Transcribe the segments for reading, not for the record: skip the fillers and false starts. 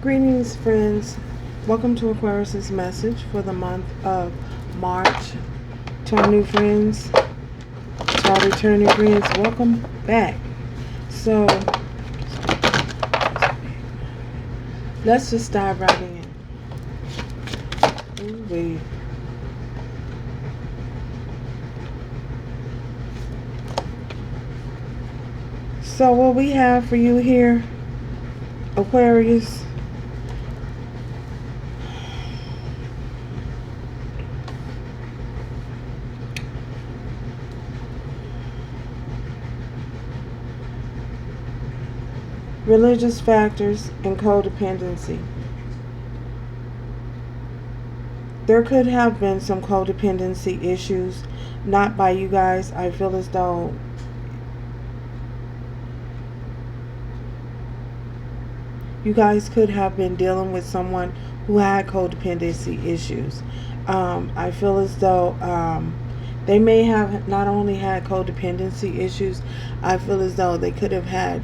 Greetings, friends. Welcome to Aquarius's message for the month of March. To our new friends, to our returning friends, welcome back. So, let's just dive right in. Ooh-wee. So, what we have for you here, Aquarius, religious factors and codependency. There could have been some codependency issues, not by you guys. I feel as though you guys could have been dealing with someone who had codependency issues. I feel as though they may have not only had codependency issues, I feel as though they could have had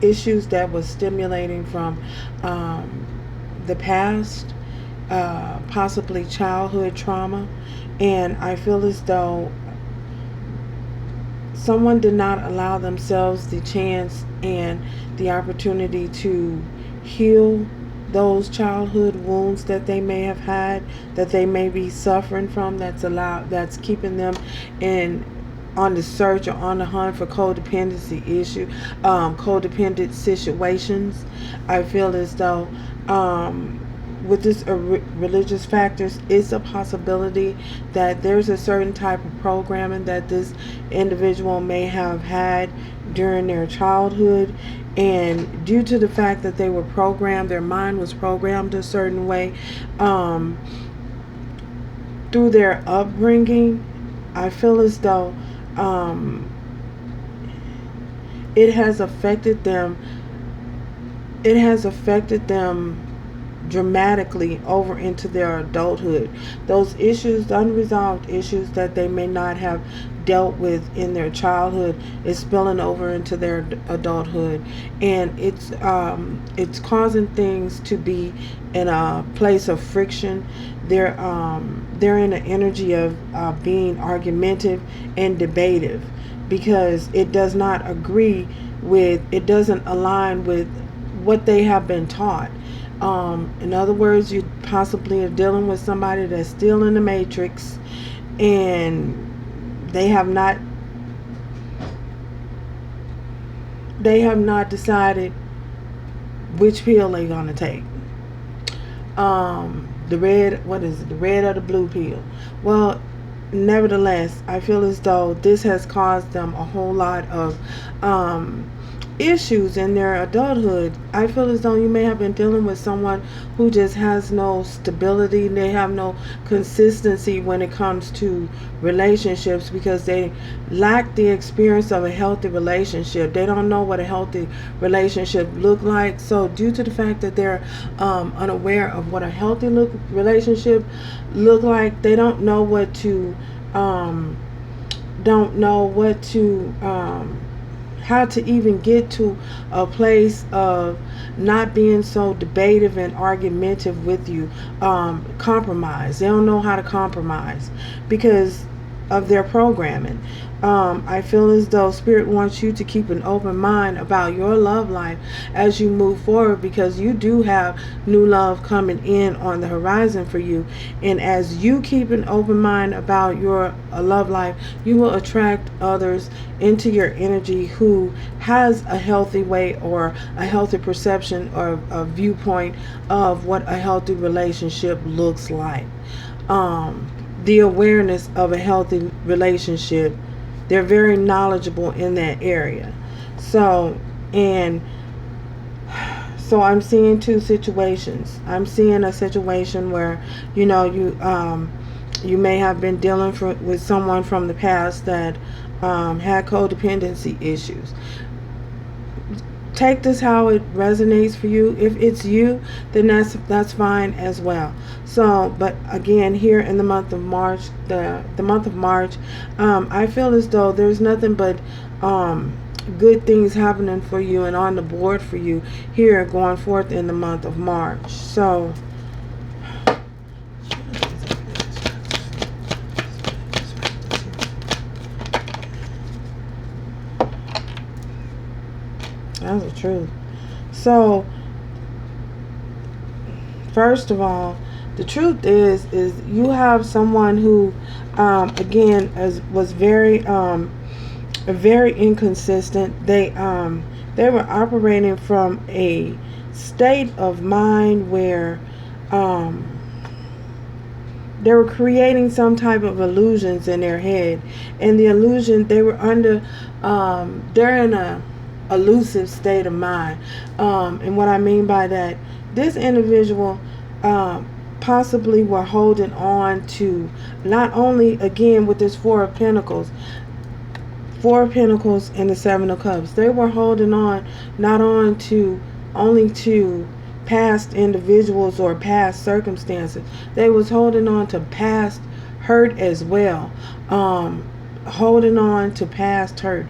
issues that was stimulating from the past, possibly childhood trauma. And I feel as though someone did not allow themselves the chance and the opportunity to heal those childhood wounds that they may have had, that they may be suffering from, that's keeping them on the search or on the hunt for codependent situations. I feel as though with this religious factors, it's a possibility that there's a certain type of programming that this individual may have had during their childhood, and due to the fact that they were programmed, their mind was programmed a certain way through their upbringing. I feel as though it has affected them dramatically over into their adulthood. Those issues, unresolved issues that they may not have dealt with in their childhood, is spilling over into their adulthood, and it's causing things to be in a place of friction. They're in an energy of being argumentative and debative, because it does not it doesn't align with what they have been taught. In other words, you possibly are dealing with somebody that's still in the matrix, and they have not decided which pill they're going to take. The red or the blue pill? Well, nevertheless, I feel as though this has caused them a whole lot of issues in their adulthood. I feel as though you may have been dealing with someone who just has no stability. They have no consistency when it comes to relationships, because they lack the experience of a healthy relationship. They don't know what a healthy relationship look like. So due to the fact that they're unaware of what a healthy relationship look like, they don't know what to how to even get to a place of not being so debative and argumentative with you. Compromise. They don't know how to compromise because of their programming. I feel as though Spirit wants you to keep an open mind about your love life as you move forward, because you do have new love coming in on the horizon for you. And as you keep an open mind about your love life, you will attract others into your energy who has a healthy way or a healthy perception or a viewpoint of what a healthy relationship looks like. The awareness of a healthy relationship, they're very knowledgeable in that area. So I'm seeing two situations. I'm seeing a situation where you may have been dealing with someone from the past that had codependency issues. Take this how it resonates for you. If it's you, then that's fine as well. So, but again, here in the month of March, the month of March, I feel as though there's nothing but good things happening for you and on the board for you here going forth in the month of March. So that's the truth. So first of all, the truth is you have someone who again was very inconsistent. They were operating from a state of mind where they were creating some type of illusions in their head, and the illusion they were under, they're in a elusive state of mind. And what I mean by that, this individual possibly were holding on to, not only again with this Four of Pentacles and the Seven of Cups, they were holding on not on to only to past individuals or past circumstances. They was holding on to past hurt as well. Holding on to past hurt.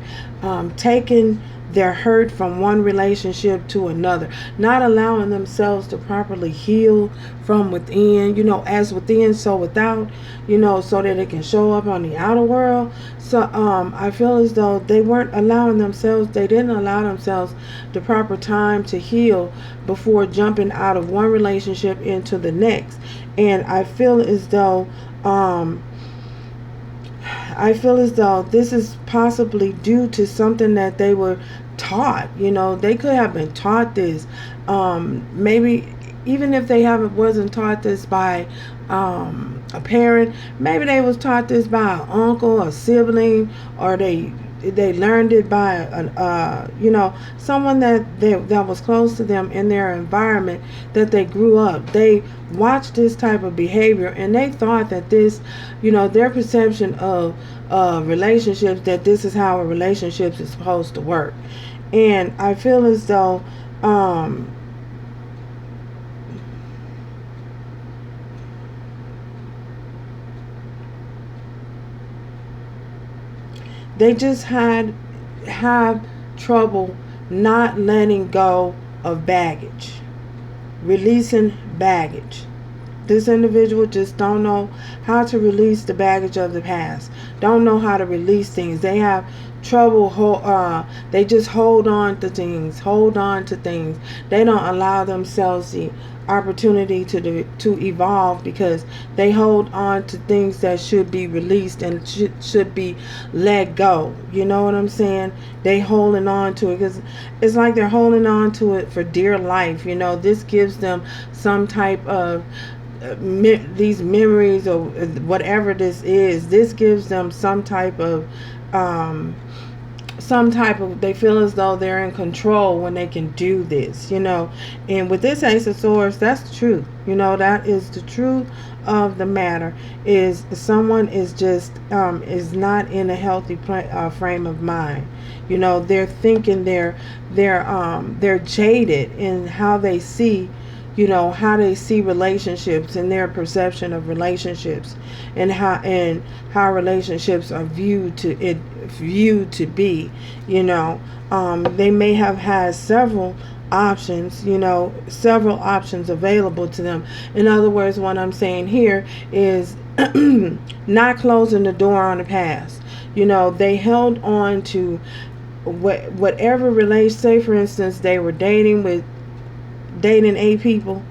Taking their hurt from one relationship to another, not allowing themselves to properly heal from within, as within so without, so that it can show up on the outer world. So I feel as though they didn't allow themselves the proper time to heal before jumping out of one relationship into the next. And I feel as though this is possibly due to something that they were taught. They could have been taught this. Maybe even if they wasn't taught this by a parent, maybe they was taught this by an uncle, a sibling, or they learned it by someone that was close to them in their environment, that they grew up. They watched this type of behavior and they thought that this, their perception of relationships, that this is how a relationship is supposed to work. And I feel as though they just have trouble not letting go of baggage, releasing baggage. This individual just don't know how to release the baggage of the past. Don't know how to release things. They have trouble. They just hold on to things. They don't allow themselves the opportunity to evolve, because they hold on to things that should be released and should be let go. You know what I'm saying? They holding on to it because it's like they're holding on to it for dear life. This gives them some type of these memories or whatever this is. This gives them some type of they feel as though they're in control when they can do this, and with this Ace of Swords, that's the truth. That is the truth of the matter, is someone is just is not in a healthy frame of mind. They're thinking they're jaded in how they see relationships and their perception of relationships, and how relationships are viewed to be. They may have had several options available to them. In other words, what I'm saying here is not closing the door on the past. They held on to whatever relation. Say for instance, they were dating 8 people,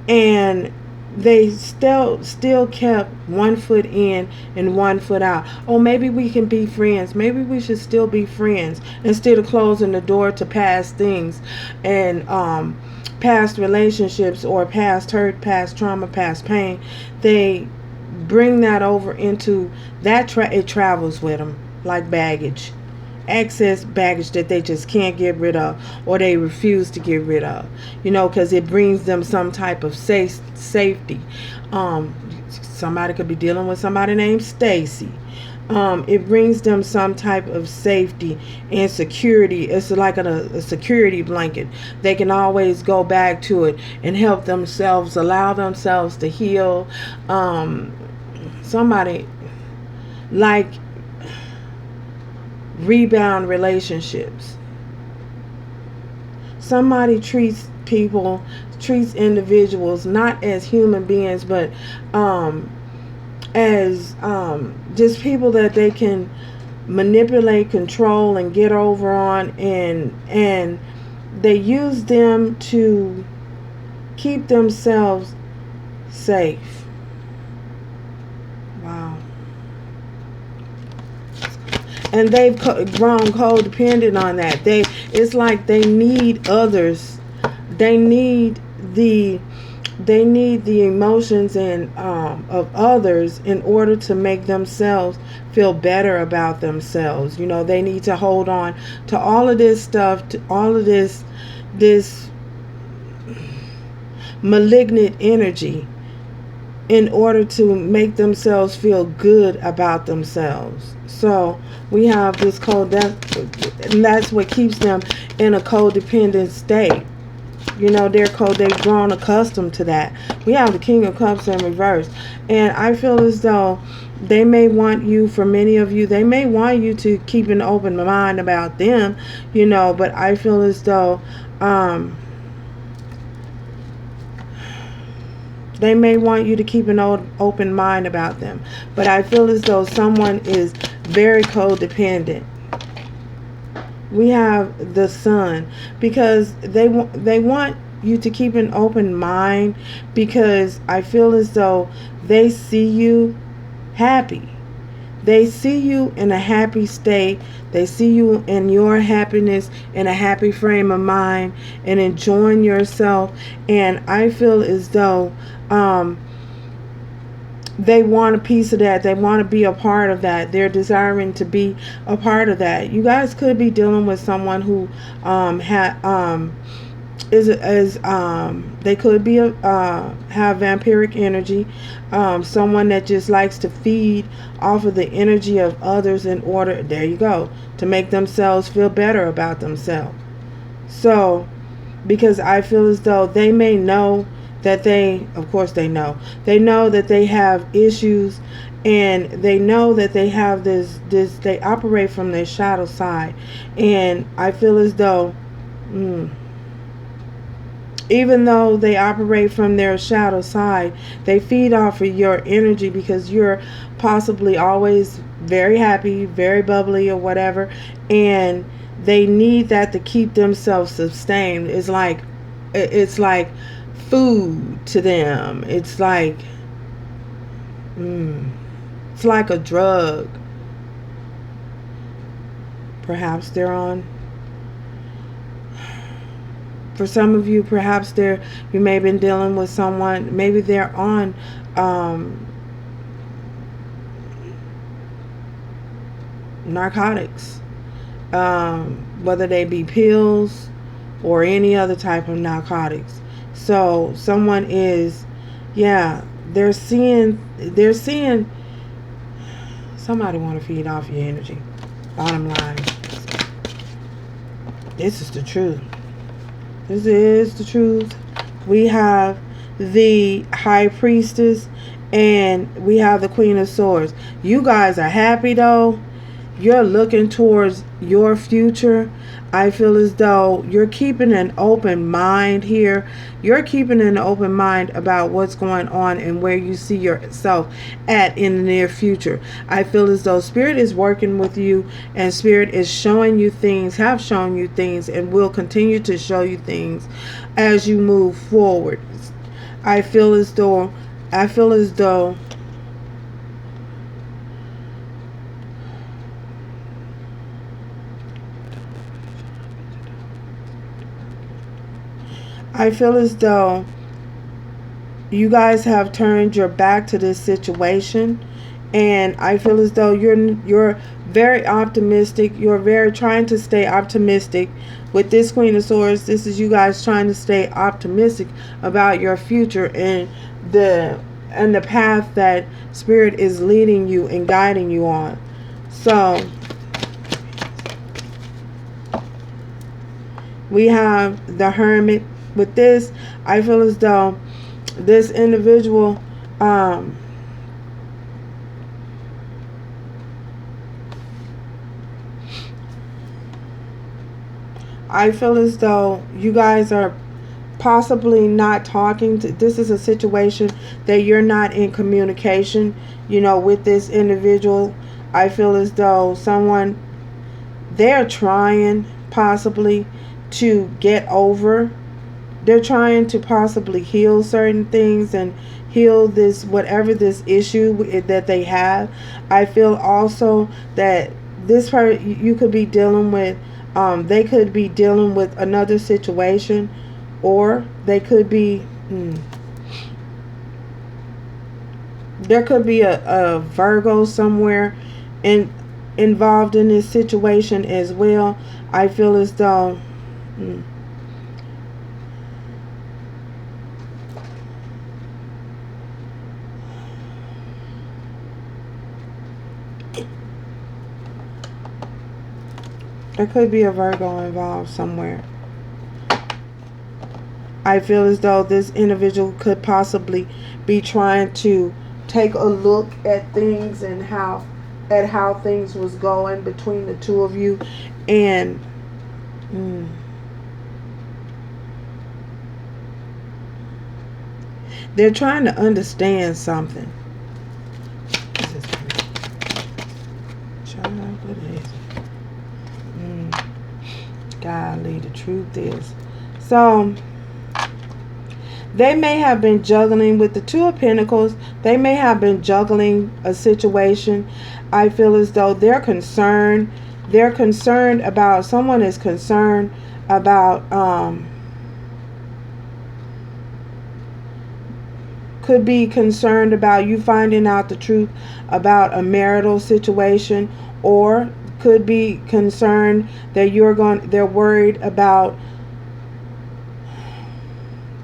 and they still kept one foot in and one foot out. Oh, maybe we can be friends. Maybe we should still be friends, instead of closing the door to past things and past relationships or past hurt, past trauma, past pain. They bring that over into that. It travels with them like baggage. Excess baggage that they just can't get rid of, or they refuse to get rid of, because it brings them some type of safety. Somebody could be dealing with somebody named Stacy. It brings them some type of safety and security. It's like a security blanket. They can always go back to it and help themselves, allow themselves to heal. Somebody like rebound relationships. Somebody treats individuals not as human beings, but as just people that they can manipulate, control, and get over on, and they use them to keep themselves safe. Wow. And they've grown codependent on that. It's like they need others. They need the emotions and of others in order to make themselves feel better about themselves. You know, they need to hold on to all of this stuff, to all of this malignant energy in order to make themselves feel good about themselves. So we have this and that's what keeps them in a codependent state. You know, they've grown accustomed to that. We have the King of Cups in reverse. And I feel as though they may want you, for many of you, they may want you to keep an open mind about them, you know, but I feel as though they may want you to keep an open mind about them. But I feel as though someone is very codependent. We have the Sun, because they want you to keep an open mind, because I feel as though they see you happy. They see you in a happy state. They see you in your happiness, in a happy frame of mind, and enjoying yourself. And I feel as though they want a piece of that. They want to be a part of that. They're desiring to be a part of that. You guys could be dealing with someone who they could be have vampiric energy. Someone that just likes to feed off of the energy of others in order, there you go, to make themselves feel better about themselves. So, because I feel as though they may know that of course they know that they have issues, and they know that they have this they operate from their shadow side. And I feel as though even though they operate from their shadow side, they feed off of your energy, because you're possibly always very happy, very bubbly, or whatever, and they need that to keep themselves sustained. It's like food to them. It's like it's like a drug. Perhaps they're on, for some of you, perhaps you may have been dealing with someone, maybe they're on narcotics, whether they be pills or any other type of narcotics. So someone is, they're seeing somebody want to feed off your energy. Bottom line, this is the truth. This is the truth. We have the High Priestess, and we have the Queen of Swords. You guys are happy though. You're looking towards your future. I feel as though you're keeping an open mind here. You're keeping an open mind about what's going on and where you see yourself at in the near future. I feel as though Spirit is working with you, and Spirit is showing you things, have shown you things, and will continue to show you things as you move forward. I feel as though you guys have turned your back to this situation, and I feel as though you're very optimistic. You're very trying to stay optimistic with this Queen of Swords. This is you guys trying to stay optimistic about your future and the path that Spirit is leading you and guiding you on. So we have the Hermit. With this, I feel as though this individual I feel as though you guys are possibly not talking to, this is a situation that you're not in communication, you know, with this individual. I feel as though someone, they're trying possibly to get over, they're trying to possibly heal certain things and heal this, whatever this issue that they have. I feel also that this part, you could be dealing with, they could be dealing with another situation, or they could be, there could be a Virgo somewhere involved in this situation as well. I feel as though there could be a Virgo involved somewhere. I feel as though this individual could possibly be trying to take a look at things and how things was going between the two of you, and they're trying to understand something. Golly, the truth is, so they may have been juggling with the Two of Pentacles. They may have been juggling a situation. I feel as though they're concerned. They're concerned about, someone is concerned about, could be concerned about you finding out the truth about a marital situation, or could be concerned that they're worried about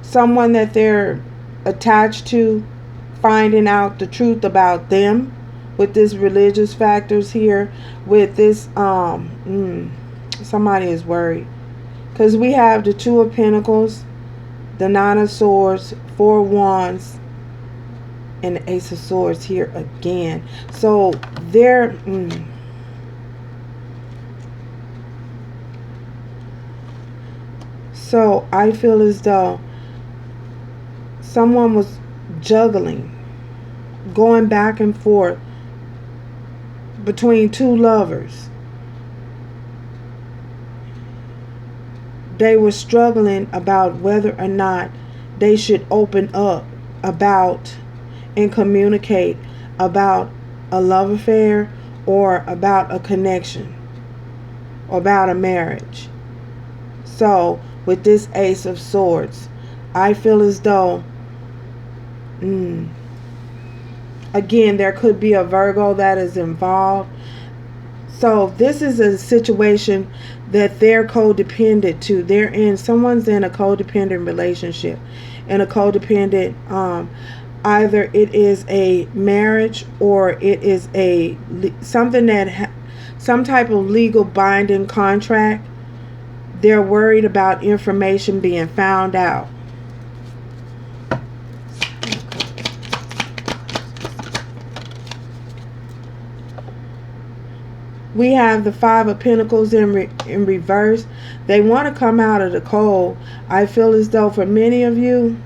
someone that they're attached to finding out the truth about them, with this religious factors here, with this somebody is worried because we have the Two of Pentacles, the Nine of Swords, Four of Wands, and the Ace of Swords here again. So they're so I feel as though someone was juggling, going back and forth between two lovers. They were struggling about whether or not they should open up about and communicate about a love affair, or about a connection, or about a marriage. So with this Ace of Swords, I feel as though again, there could be a Virgo that is involved. So this is a situation that they're codependent to. Someone's in a codependent relationship. In a codependent, either it is a marriage, or it is something that some type of legal binding contract. They're worried about information being found out. We have the Five of Pentacles in reverse. They want to come out of the cold. I feel as though for many of you,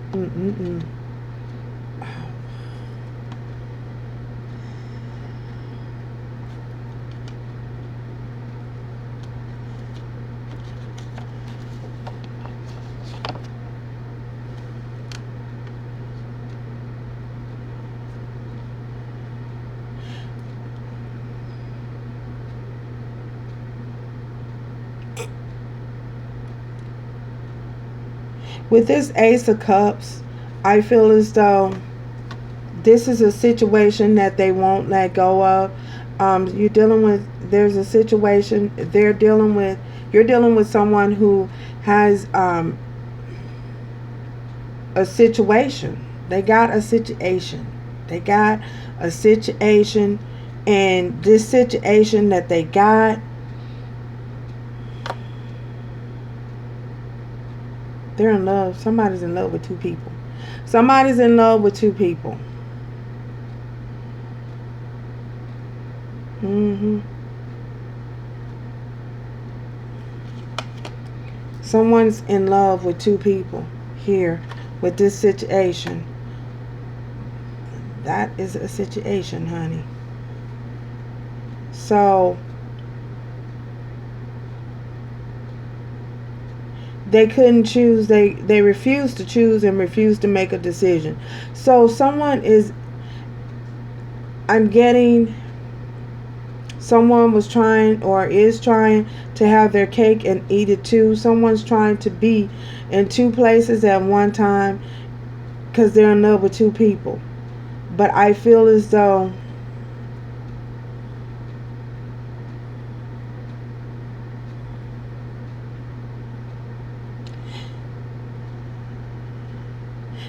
with this Ace of Cups, I feel as though this is a situation that they won't let go of. You're dealing with, there's a situation you're dealing with someone who has a situation. They got a situation. And this situation that they got, they're in love. Somebody's in love with two people. Somebody's in love with two people. Someone's in love with two people here with this situation. That is a situation, honey. So they couldn't choose. They refused to choose and refused to make a decision. So someone is, I'm getting, someone was trying or is trying to have their cake and eat it too. Someone's trying to be in two places at one time because they're in love with two people. But I feel as though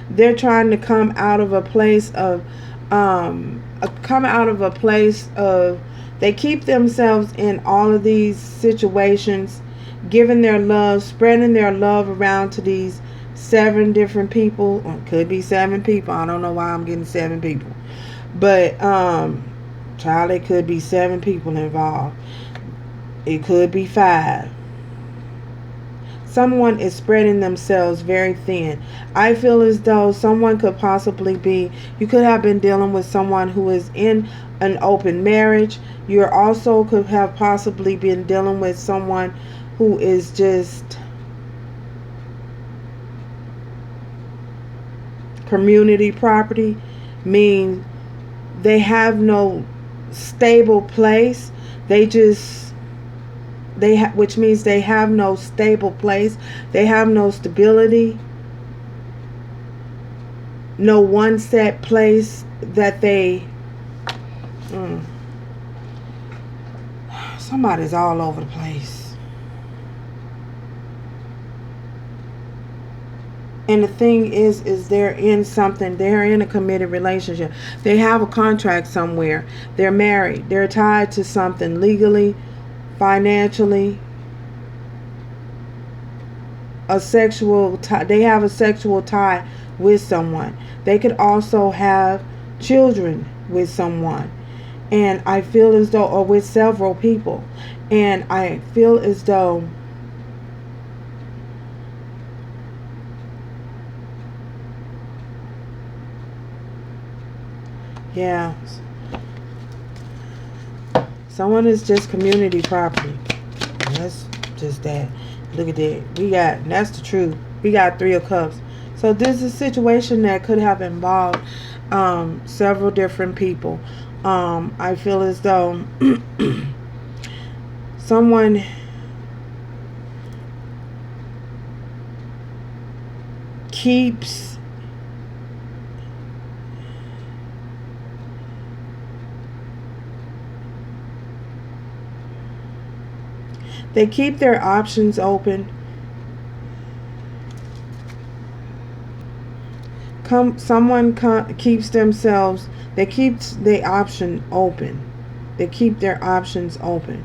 they're trying to come out of a place of they keep themselves in all of these situations, giving their love, spreading their love around to these 7 different people, or it could be 7 people. I don't know why I'm getting 7 people, but child, it could be 7 people involved. It could be 5. Someone is spreading themselves very thin. I feel as though someone could possibly be, you could have been dealing with someone who is in an open marriage. You also could have possibly been dealing with someone who is just community property, means they have no stable place. Which means they have no stable place. They have no stability. No one set place that they... Somebody's all over the place. And the thing is they're in something. They're in a committed relationship. They have a contract somewhere. They're married. They're tied to something legally, financially, a sexual tie. They have a sexual tie with someone. They could also have children with someone, and I feel as though, or with several people, and I feel as though someone is just community property. That's just that. Look at that. That's the truth. We got 3 of Cups. So this is a situation that could have involved several different people. I feel as though someone keeps their options open. Keeps themselves, they keep the option open. They keep their options open.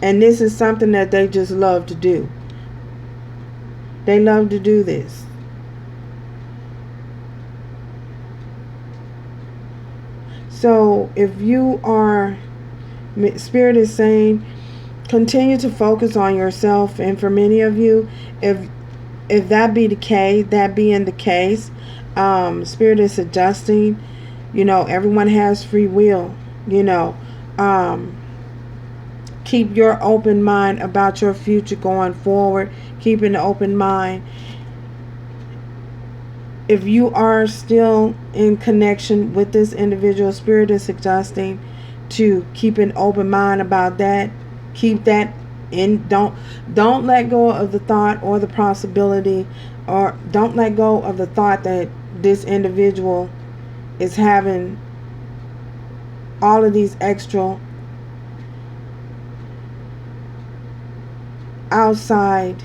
And this is something that they just love to do. They love to do this. So if you are, Spirit is saying, continue to focus on yourself. And for many of you, if that being the case, Spirit is suggesting, everyone has free will. Keep your open mind about your future going forward. Keep an open mind. If you are still in connection with this individual, Spirit is suggesting to keep an open mind about that. Keep that in. Don't let go of the thought or the possibility, or don't let go of the thought that this individual is having all of these extra outside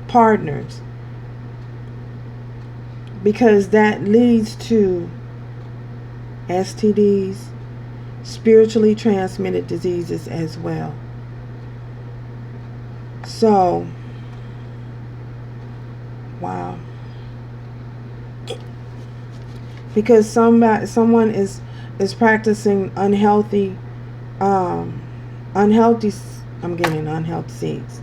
partners, because that leads to STDs, spiritually transmitted diseases as well. So, wow. because someone is practicing unhealthy, unhealthy. I'm getting unhealthy seeds.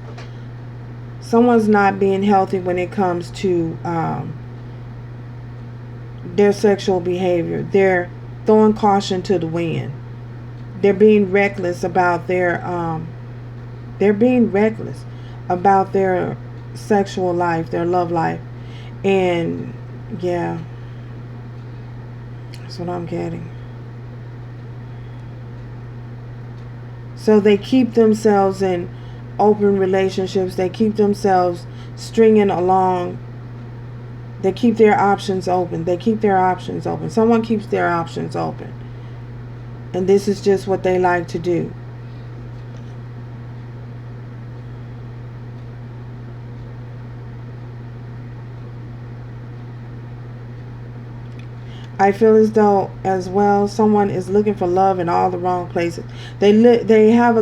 Someone's not being healthy when it comes to their sexual behavior. They're throwing caution to the wind. They're being reckless about their sexual life, their love life. And yeah, that's what I'm getting. So they keep themselves in open relationships. They keep themselves stringing along. They keep their options open. Someone keeps their options open. And this is just what they like to do. I feel as though, as well, someone is looking for love in all the wrong places. They have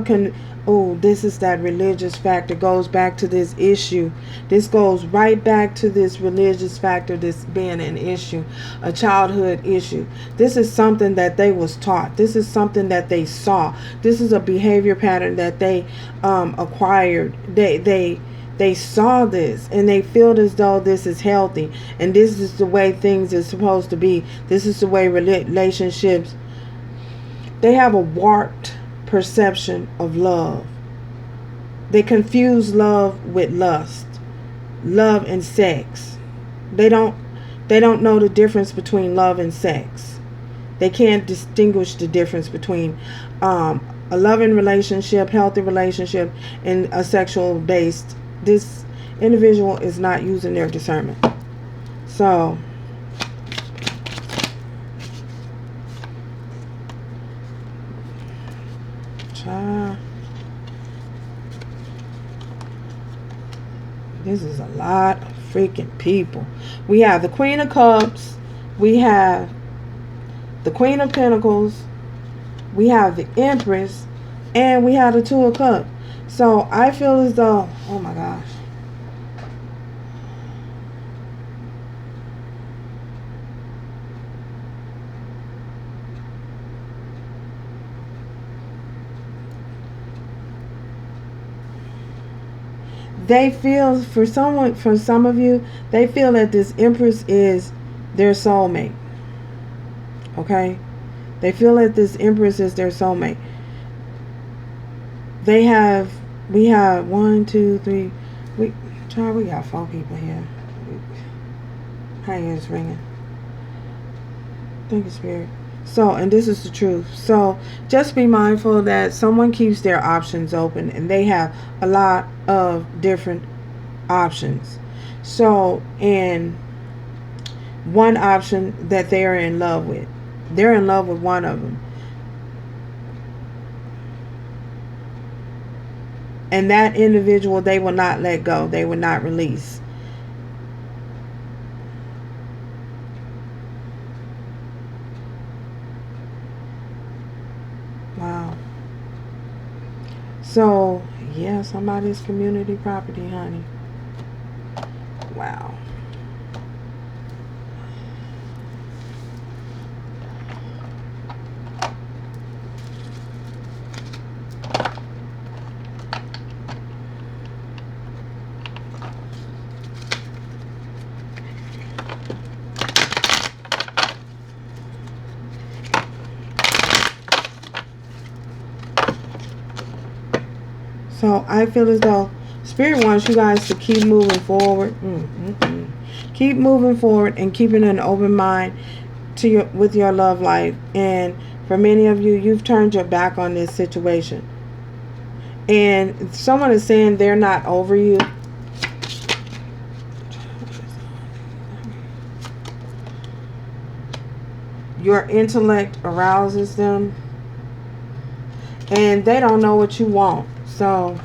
this is that religious factor. Goes back to this issue. This goes right back to this religious factor, this being an issue, a childhood issue. This is something that they was taught. This is something that they saw. This is a behavior pattern that they acquired. They saw this and they feel as though this is healthy and this is the way things are supposed to be. This is the way relationships. They have a warped perception of love. They confuse love with lust, love and sex. They don't know the difference between love and sex. They can't distinguish the difference between a loving relationship, healthy relationship, and a sexual based. This individual is not using their discernment. So this is a lot of freaking people. We have the Queen of Cups. We have the Queen of Pentacles. We have the Empress. And we have the Two of Cups. So I feel as though, oh my gosh. They feel, for some of you, they feel that this Empress is their soulmate. Okay? They feel that this Empress is their soulmate. We have 1, 2, 3. We got 4 people here. My ears ringing. Thank you, Spirit. So, and this is the truth. So, just be mindful that someone keeps their options open, and they have a lot of different options. So, and one option that they're in love with, they're in love with one of them. And that individual, they will not let go. They will not release. Wow. So, yeah, somebody's community property, honey. Wow. So I feel as though Spirit wants you guys to keep moving forward. Keep moving forward and keeping an open mind with your love life. And for many of you, you've turned your back on this situation. And someone is saying they're not over you. Your intellect arouses them. And they don't know what you want. So,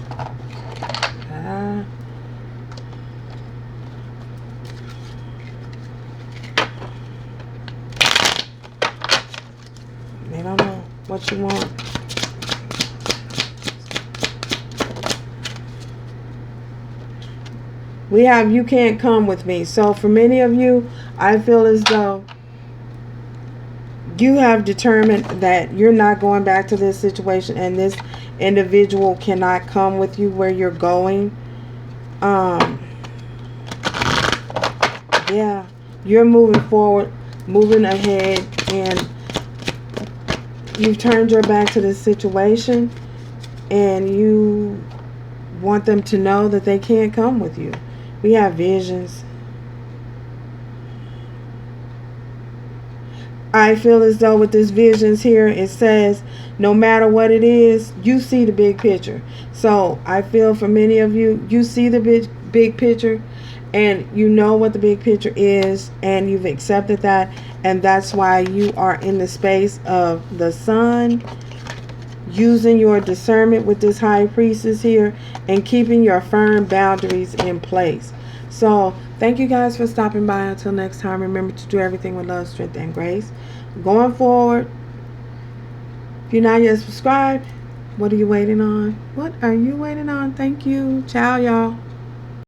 they don't know what you want. We have, you can't come with me. So for many of you, I feel as though You have determined that you're not going back to this situation, and this individual cannot come with you where you're going. Yeah, you're moving forward, moving ahead, and you've turned your back to this situation, and you want them to know that they can't come with you. We have visions. I feel as though with this visions here, it says no matter what it is, you see the big picture. So I feel for many of you, you see the big picture, and you know what the big picture is, and you've accepted that, and that's why you are in the space of the sun, using your discernment with this high priestess here, and keeping your firm boundaries in place. So thank you guys for stopping by. Until next time, remember to do everything with love, strength, and grace. Going forward, if you're not yet subscribed, what are you waiting on? What are you waiting on? Thank you. Ciao, y'all.